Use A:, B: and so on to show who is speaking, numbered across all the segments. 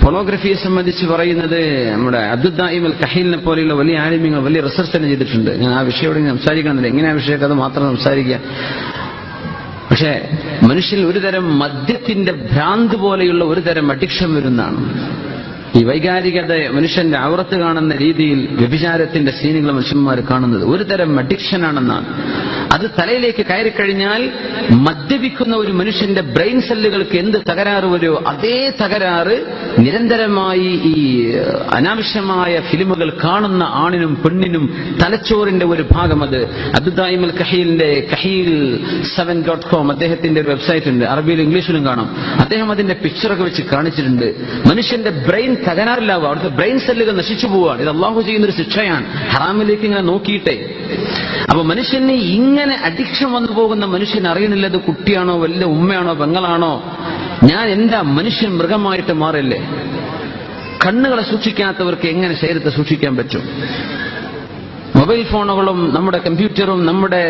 A: ഫോണോഗ്രഫിയെ സംബന്ധിച്ച് പറയുന്നത് നമ്മുടെ അബ്ദുദ്ദായിം അൽ കഹീലിനെ പോലെയുള്ള വലിയ ആലിമ്യങ്ങൾ വലിയ റിസർച്ച് തന്നെ ചെയ്തിട്ടുണ്ട്. ഞാൻ ആ വിഷയോട് സംസാരിക്കണമെന്നില്ല, എങ്ങനെ ആ വിഷയമൊക്കെ അത് മാത്രം സംസാരിക്കുക. പക്ഷേ മനുഷ്യൻ ഒരുതരം മദ്യത്തിന്റെ ഭ്രാന്ത് പോലെയുള്ള ഒരുതരം അഡിക്ഷൻ വരുന്നതാണ്. ഈ വൈകാരികത മനുഷ്യന്റെ ഔറത്ത് കാണുന്ന രീതിയിൽ വ്യഭിചാരത്തിന്റെ സീനുകൾ മനുഷ്യന്മാർ കാണുന്നത് ഒരുതരം അഡിക്ഷനാണെന്നാണ്. അത് തലയിലേക്ക് കയറിക്കഴിഞ്ഞാൽ മദ്യപിക്കുന്ന ഒരു മനുഷ്യന്റെ ബ്രെയിൻ സെല്ലുകൾക്ക് എന്ത് തകരാറ് വരുമോ അതേ തകരാറ് നിരന്തരമായി ഈ അനാവശ്യമായ ഫിലിമുകൾ കാണുന്ന ആണിനും പെണ്ണിനും തലച്ചോറിന്റെ ഒരു ഭാഗം. അത് അബ്ദുദ്ദായിം അൽ കഹീലിന്റെ kahil7.com അദ്ദേഹത്തിന്റെ ഒരു വെബ്സൈറ്റ് ഉണ്ട്, അറബിയിലും ഇംഗ്ലീഷിലും കാണാം. അദ്ദേഹം അതിന്റെ പിക്ചറൊക്കെ വെച്ച് കാണിച്ചിട്ടുണ്ട്. മനുഷ്യന്റെ ബ്രെയിൻ തകരാറില്ലാവുക, അവിടുത്തെ ബ്രെയിൻ സെല്ലുകൾ നശിച്ചു പോവുകയാണ്. ഇത് അള്ളാഹു ചെയ്യുന്നൊരു ശിക്ഷയാണ്, ഹറാമിലേക്ക് ഇങ്ങനെ നോക്കിയിട്ടേ. അപ്പൊ മനുഷ്യന് ഇങ്ങനെ അഡിക്ഷൻ വന്നു പോകുന്ന മനുഷ്യൻ അറിയണില്ല ഇത് കുട്ടിയാണോ വല്ല ഉമ്മയാണോ പെങ്ങളാണോ. ഞാൻ എന്താ മനുഷ്യൻ മൃഗമായിട്ട് മാറില്ലേ? കണ്ണുകളെ സൂക്ഷിക്കാത്തവർക്ക് എങ്ങനെ ശരീരത്തെ സൂക്ഷിക്കാൻ പറ്റും? മൊബൈൽ ഫോണുകളും നമ്മുടെ കമ്പ്യൂട്ടറും നമ്മുടെ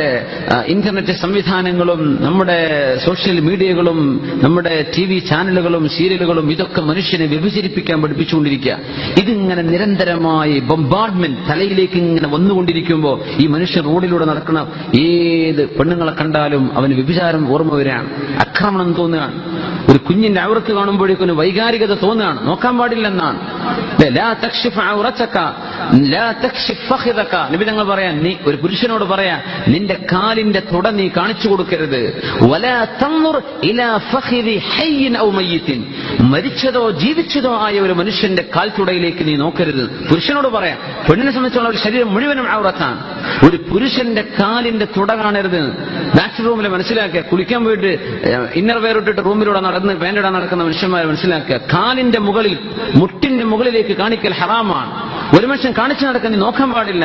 A: ഇന്റർനെറ്റ് സംവിധാനങ്ങളും നമ്മുടെ സോഷ്യൽ മീഡിയകളും നമ്മുടെ TV ചാനലുകളും സീരിയലുകളും ഇതൊക്കെ മനുഷ്യനെ വ്യഭിചരിപ്പിക്കാൻ പഠിപ്പിച്ചുകൊണ്ടിരിക്കുക. ഇതിങ്ങനെ നിരന്തരമായി ബൊംബാർഡ്മെന്റ് തലയിലേക്ക് ഇങ്ങനെ വന്നുകൊണ്ടിരിക്കുമ്പോൾ ഈ മനുഷ്യൻ റോഡിലൂടെ നടക്കുന്ന ഏത് പെണ്ണുങ്ങളെ കണ്ടാലും അവന് വ്യഭിചാരം ഓർമ്മ വരികയാണ്, ആക്രമണം തോന്നുകയാണ്. ഒരു കുഞ്ഞിന്റെ ഔറത്ത് കാണുമ്പോഴേക്കും വൈകാരികത തോന്നുകയാണ്, നോക്കാൻ പാടില്ലെന്നാണ്. നബി തങ്ങൾ പറയാൻ, നീ ഒരു പുരുഷനോട് പറയാ, നിന്റെ കാലിന്റെ തുട നീ കാണിച്ചു കൊടുക്കരുത്. മരിച്ചതോ ജീവിച്ചതോ ആയ ഒരു മനുഷ്യന്റെ കാൽത്തുടയിലേക്ക് നീ നോക്കരുത്. പുരുഷനോട് പറയാം. പെണ്ണിനെ സംബന്ധിച്ചുള്ള ഒരു ശരീരം മുഴുവനും ഔറത്താണ്. ഒരു പുരുഷന്റെ കാലിന്റെ തുട കാണരുത്. ബാത്റൂമിൽ മനസ്സിലാക്കുക, കുളിക്കാൻ പോയിട്ട് ഇന്നർ വെയർ ഇട്ടിട്ട് റൂമിലൂടെ നടന്ന് പാൻറിടാൻ നടക്കുന്ന മനുഷ്യന്മാരെ മനസ്സിലാക്കുക, കാലിന്റെ മുകളിൽ മുട്ടിന്റെ മുകളിലേക്ക് കാണിക്കൽ ഹറാമാണ്. ഒരു മനുഷ്യൻ കാണിച്ചു നടക്കാൻ നീ നോക്കാൻ പാടില്ല.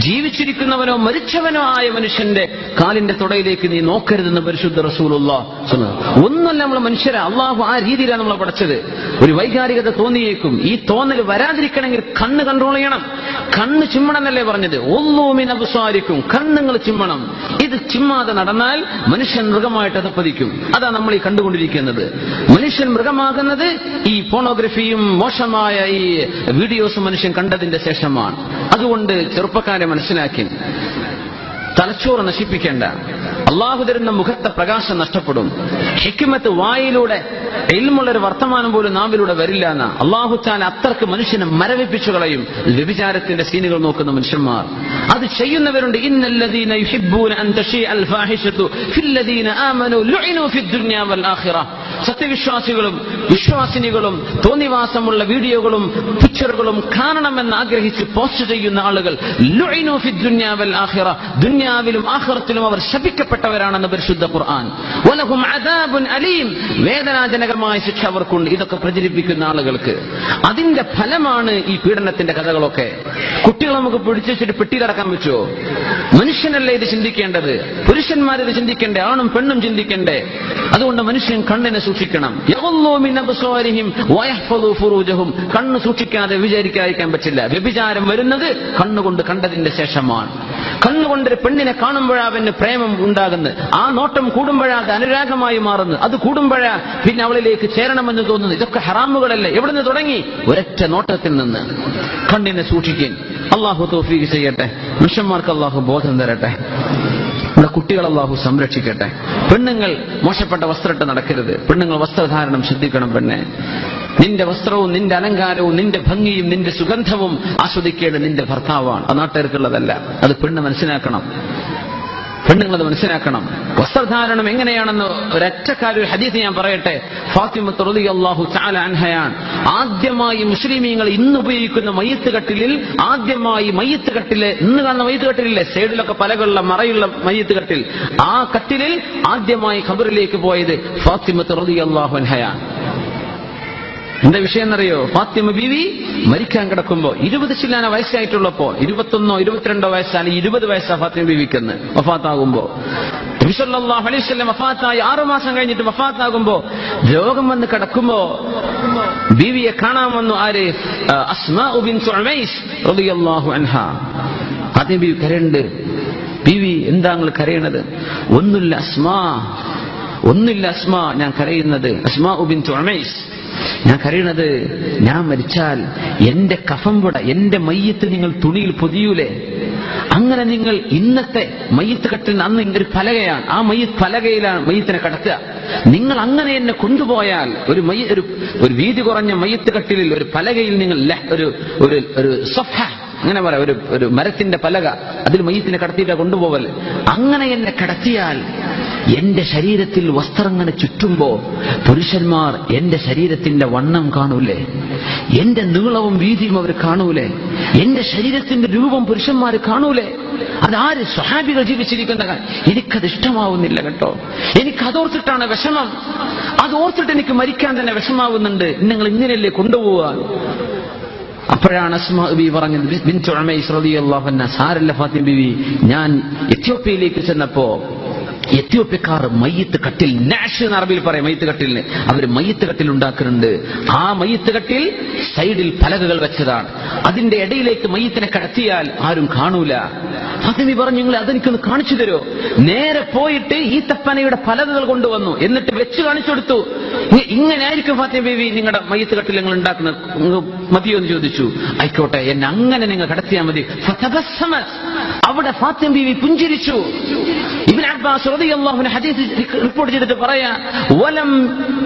A: ജീവിച്ചിരിക്കുന്നവനോ മരിച്ചവനോ ആയ മനുഷ്യന്റെ കാലിന്റെ തുടയിലേക്ക് നീ നോക്കരുതെന്ന് പരിശുദ്ധ റസൂലുള്ളാഹി. ഒന്നല്ല നമ്മൾ മനുഷ്യരെ അള്ളാഹു ആ രീതിയിലാണ് നമ്മളെ പഠിച്ചത്. ഒരു വൈകാരികത തോന്നിയേക്കും. ഈ തോന്നൽ വരാതിരിക്കണമെങ്കിൽ കണ്ണ് കൺട്രോൾ ചെയ്യണം. കണ്ണ് ചിമ്മണമെന്നല്ലേ പറഞ്ഞത്? ഒന്നൂമിൻ അബ്സാരിക്കും, കണ്ണുങ്ങൾ ചിമ്മണം. ഇത് ചിമ്മാതെ നടന്നാൽ മനുഷ്യൻ മൃഗമായിട്ട് അധപ്പതിക്കും. അതാ നമ്മൾ ഈ കണ്ടുകൊണ്ടിരിക്കുന്നത്. മനുഷ്യൻ മൃഗമാകുന്നത് ഈ പോണോഗ്രഫിയും മോശമായ ഈ വീഡിയോസും മനുഷ്യൻ കണ്ടതിന്റെ ശേഷമാണ്. അതുകൊണ്ട് ചെറുപ്പക്കാരെ മനസ്സിലാക്കി, തലച്ചോറ് നശിപ്പിക്കേണ്ട. അള്ളാഹു തരുന്ന മുഖത്തെ പ്രകാശം നഷ്ടപ്പെടും. ഹിക്മത്ത് വായിലൂടെ, ഇൽമുള്ളൊരു വർത്തമാനം പോലും നാവിലൂടെ വരില്ല എന്ന അള്ളാഹു താല അത്രക്ക് മനുഷ്യനെ മരവിപ്പിച്ചു കളയും. വ്യഭിചാരത്തിന്റെ സീനുകൾ നോക്കുന്ന മനുഷ്യന്മാർ, അത് ചെയ്യുന്നവരുണ്ട്. ഇന്നല്ലദീന യുഹിബ്ബൂന അൻ തശീഅൽ ഫാഹിശതു ഫില്ലദീന ആമനൂ ലുഇനൂ ഫിദ്ദുനിയ വൽ ആഖിറ. സത്യവിശ്വാസികളും വിശ്വാസിനികളും തോന്നിവാസമുള്ള വീഡിയോകളും പിക്ചറുകളും കാണണമെന്ന് ആഗ്രഹിച്ച് പോസ്റ്റ് ചെയ്യുന്ന ആളുകൾ ലുഇനൂ ഫിദ്ദുനിയ വൽ ആഖിറ, ദുനിയാവിലും ആഖിറത്തിലും അവർ ശപിക്കപ്പെട്ടവരാണെന്ന് പരിശുദ്ധ ഖുർആൻ. വലഹും അദാബുൻ അലീം, വേദനാജനകമായ ശിക്ഷ അവർക്കുണ്ട്. ഇതൊക്കെ പ്രചരിപ്പിക്കുന്ന ആളുകൾക്ക് അതിന്റെ ഫലമാണ് ഈ പീഡനത്തിന്റെ കഥകളൊക്കെ. കുട്ടികളെ നമുക്ക് പിടിച്ചു വെച്ചിട്ട് പെട്ടിയിലടക്കാൻ പറ്റുമോ? മനുഷ്യനല്ലേ ഇത് ചിന്തിക്കേണ്ടത്? പുരുഷന്മാരിത് ചിന്തിക്കണ്ടേ? ആണും പെണ്ണും ചിന്തിക്കണ്ടേ? അതുകൊണ്ട് മനുഷ്യൻ കണ്ണിനെ സൂക്ഷിക്കണം. കണ്ണ് സൂക്ഷിക്കാതെ വിചാരിക്കാതിരിക്കാൻ പറ്റില്ല. വ്യഭിചാരം വരുന്നത് കണ്ണുകൊണ്ട് കണ്ടതിന്റെ ശേഷമാണ്. കണ്ണുകൊണ്ടൊരു പെണ്ണിനെ കാണുമ്പോഴാ അവന് പ്രേമം ഉണ്ടാകുന്നത്. ആ നോട്ടം കൂടുമ്പോഴാ അത് അനുരാഗമായി മാറുന്നത്. അത് കൂടുമ്പോഴാ പിന്നെ അവളിലേക്ക് ചേരണമെന്ന് തോന്നുന്നു. ഇതൊക്കെ ഹറാമുകളല്ലേ? എവിടുന്ന് തുടങ്ങി? ഒരൊറ്റ നോട്ടത്തിൽ നിന്ന്. കണ്ണിനെ സൂക്ഷിക്കാൻ അള്ളാഹു തൗഫീഖ് ചെയ്യട്ടെ. മനുഷ്യന്മാർക്ക് അള്ളാഹു ബോധം തരട്ടെ. നമ്മുടെ കുട്ടികൾ അള്ളാഹു സംരക്ഷിക്കട്ടെ. പെണ്ണുങ്ങൾ മോശപ്പെട്ട വസ്ത്രമിട്ട് നടക്കരുത്. പെണ്ണുങ്ങൾ വസ്ത്രധാരണം ശ്രദ്ധിക്കണം. പെണ്ണെ, നിന്റെ വസ്ത്രവും നിന്റെ അലങ്കാരവും നിന്റെ ഭംഗിയും നിന്റെ സുഗന്ധവും ആസ്വദിക്കേണ്ടത് നിന്റെ ഭർത്താവാണ്, അത് നാട്ടുകാർക്കുള്ളതല്ല. അത് പെണ്ണ് മനസ്സിലാക്കണം. പെണ്ണുങ്ങളത് മനസ്സിലാക്കണം. വസ്ത്രധാരണം എങ്ങനെയാണെന്ന് ഒരൊറ്റക്കാലൊരു ഹദീസ് ഞാൻ പറയട്ടെ. ഫാത്തിമ റളിയല്ലാഹു തആല അൻഹയാണ് ആദ്യമായി മുസ്ലിമീങ്ങൾ ഇന്ന് ഉപയോഗിക്കുന്ന മയ്യിത്ത് കട്ടിലിൽ, ആദ്യമായി മയ്യിത്ത് കട്ടില്, ഇന്ന് കാണുന്ന മയ്യിത്ത് കട്ടിലില്ലേ, സൈഡിലൊക്കെ പലകളുള്ള മറയുള്ള മയ്യിത്ത് കട്ടിൽ, ആ കട്ടിലിൽ ആദ്യമായി ഖബറിലേക്ക് പോയത് ഫാത്തിമ റളിയല്ലാഹു അൻഹയാണ്. എന്താ വിഷയം എന്നറിയോ? ഫാത്തിമ ബീവി മരിക്കാൻ കിടക്കുമ്പോ 20 ചില്ലാന വയസ്സായിട്ടുള്ളപ്പോ, 21 22 വയസ്സാണ്, 20 വയസ്സാ ഫാത്തിമ ബീവിക്കെന്ന് വഫാത്താകുമ്പോ. നബി സല്ലല്ലാഹു അലൈഹി വസല്ലം വഫാത്തായി 6 മാസം കഴിഞ്ഞിട്ട് വഫാത്താകുമ്പോ രോഗം വന്ന് കിടക്കുമ്പോ ബീവിയെ കാണാൻ വന്നു. ആര്? അസ്മാ ബിൻതു ഉമൈസ് റളിയല്ലാഹു അൻഹാ. ഫാത്തിമ ബീവി കരയുന്നുണ്ട്. ബീവി, എന്താ നിങ്ങൾ കരയണത്? ഒന്നുമില്ല അസ്മാ, ഞാൻ കരയുന്നത് അസ്മാ ബിൻതു ഉമൈസ് ഞാൻ കരയണത് ഞാൻ മരിച്ചാൽ എന്റെ കഫംപുട, എന്റെ മയ്യത്ത് നിങ്ങൾ തുണിയിൽ പൊതിയൂലേ? അങ്ങനെ നിങ്ങൾ ഇന്നത്തെ മയ്യത്ത് കട്ടിൽ അന്ന് ഒരു പലകയാണ്, ആ മയ്യത്ത് പലകയിലാണ് മയ്യത്തിനെ കടത്തുക. നിങ്ങൾ അങ്ങനെ എന്നെ കൊണ്ടുപോയാൽ ഒരു വീതി കുറഞ്ഞ മയ്യത്ത് കട്ടിലിൽ ഒരു പലകയിൽ നിങ്ങൾ ഒരു സഫ, അങ്ങനെ പറയാം, ഒരു മരത്തിന്റെ പലക, അതിൽ മയ്യത്തിനെ കടത്തിയിട്ട് കൊണ്ടുപോകൽ. അങ്ങനെ എന്നെ കടത്തിയാൽ എന്റെ ശരീരത്തിൽ വസ്ത്രങ്ങനെ ചുറ്റുമ്പോ പുരുഷന്മാർ എന്റെ ശരീരത്തിന്റെ വണ്ണം കാണൂലേ? എന്റെ നീളവും വീതിയും അവർ കാണൂലേ? എന്റെ ശരീരത്തിന്റെ രൂപം പുരുഷന്മാർ കാണൂലേ? അതാര്? സ്വഹാബികൾ ജീവിച്ചിരിക്കുന്ന കാര്യം. എനിക്കത് ഇഷ്ടമാവുന്നില്ല കേട്ടോ. എനിക്കതോർത്തിട്ടാണ് വിഷമം. അതോർത്തിട്ട് എനിക്ക് മരിക്കാൻ തന്നെ വിഷമാവുന്നുണ്ട്. നിങ്ങൾ ഇങ്ങനെയല്ലേ കൊണ്ടുപോവാൻ? അപ്പോഴാണ് അസ്മാ ബീവി പറഞ്ഞത്, ബിൻതു ഉമൈസ് റളിയല്ലാഹു അൻഹ, സാരല്ല ഫാത്തിമ ബീവി, ഞാൻ എത്യോപ്യയിലേക്ക് ചെന്നപ്പോ എത്യോപ്യക്കാർ മയ്യത്ത് കട്ടിൽ, നാഷ് എന്ന് അറബിയിൽ പറയാം മയ്യത്ത് കട്ടിലിന്, അവർ മയ്യത്ത് കട്ടിൽ ഉണ്ടാക്കുന്നുണ്ട്. ആ മയ്യത്ത് കട്ടിൽ സൈഡിൽ പലകകൾ വെച്ചതാണ്. അതിന്റെ ഇടയിലേക്ക് മയ്യത്തിനെ കടത്തിയാൽ ആരും കാണൂല. ഫാത്തിമ പറഞ്ഞു, നിങ്ങൾ അതെനിക്കൊന്ന് കാണിച്ചു തരുമോ? നേരെ പോയിട്ട് ഈ തപ്പനയുടെ പലകകൾ കൊണ്ടുവന്നു, എന്നിട്ട് വെച്ച് കാണിച്ചു കൊടുത്തു. ഇങ്ങനെ ആയിരിക്കും ഫാത്തിമ ബീവി നിങ്ങളുടെ മയ്യത്ത് കട്ടിൽ നിങ്ങൾ ഉണ്ടാക്കുന്നത്, മതിയോ എന്ന് ചോദിച്ചു. ആയിക്കോട്ടെ, എന്നെ അങ്ങനെ നിങ്ങൾ കടത്തിയാൽ മതി. അവിടെ ഫാത്തിമ ബീവി പുഞ്ചിരിച്ചു. ഇബ്നു അബ്ബാസ് റളിയല്ലാഹു അൻഹു ഹദീസ് റിപ്പോർട്ട് ചെയ്തിട്ട് പറയാ, വലം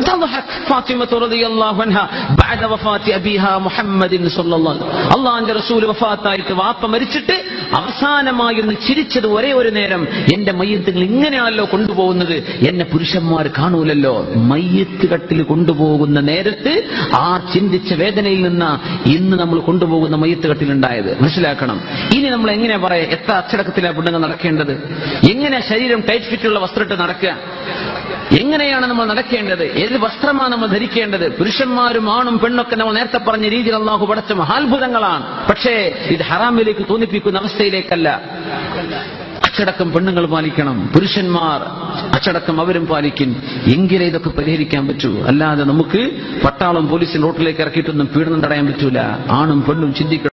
A: തദ്ഹക് ഫാത്തിമ റളിയല്ലാഹു അൻഹ ബഅദ വഫാത്തി അബീഹാ മുഹമ്മദിൻ സ്വല്ലല്ലാഹു അലൈഹി വസല്ലം. അല്ലാഹുവിന്റെ റസൂൽ വഫാത്തായിട്ട് വാപ്പ മരിച്ചിട്ട് അവസാനമായി ഒന്ന് ചിരിച്ചത് ഒരേ ഒരു നേരം, എന്റെ മയ്യത്തുകൾ ഇങ്ങനെയാണല്ലോ കൊണ്ടുപോകുന്നത്, എന്നെ പുരുഷന്മാർ കാണൂലല്ലോ. മയ്യത്ത് കട്ടിൽ കൊണ്ടുപോകുന്ന നേരത്ത് ആ ചിന്തിച്ച വേദനയിൽ നിന്ന് ഇന്ന് നമ്മൾ കൊണ്ടുപോകുന്ന മയ്യത്ത് കട്ടിലുണ്ടായത് മനസ്സിലാക്കണം. ഇനി നമ്മൾ എങ്ങനെ പറയാം, എത്ര അച്ചടക്കത്തിലാണ് പെണ്ണുങ്ങൾ നടക്കേണ്ടത്? എങ്ങനെ ശരീരം ടൈറ്റ് ഫിറ്റുള്ള വസ്ത്രമിട്ട് നടക്കുക? എങ്ങനെയാണ് നമ്മൾ നടക്കേണ്ടത്? ഏത് വസ്ത്രമാണ് നമ്മൾ ധരിക്കേണ്ടത്? പുരുഷന്മാരും ആണും പെണ്ണൊക്കെ നമ്മൾ നേരത്തെ പറഞ്ഞ രീതിയിൽ അല്ലാഹു പടച്ച മഹാത്ഭുതങ്ങളാണ്. പക്ഷേ ഇത് ഹറാമിലേക്ക് തോന്നിപ്പിക്കുന്ന അവസ്ഥയിലേക്കല്ല. അച്ചടക്കം പെണ്ണുങ്ങൾ പാലിക്കണം, പുരുഷന്മാർ അച്ചടക്കം അവരും പാലിക്കും. എങ്കിലേ ഇതൊക്കെ പരിഹരിക്കാൻ പറ്റൂ. അല്ലാതെ നമുക്ക് പട്ടാളം പോലീസിൽ റോട്ടിലേക്ക് ഇറക്കിയിട്ടൊന്നും പീഡനം തടയാൻ പറ്റൂല. ആണും പെണ്ണും ചിന്തിക്കണം.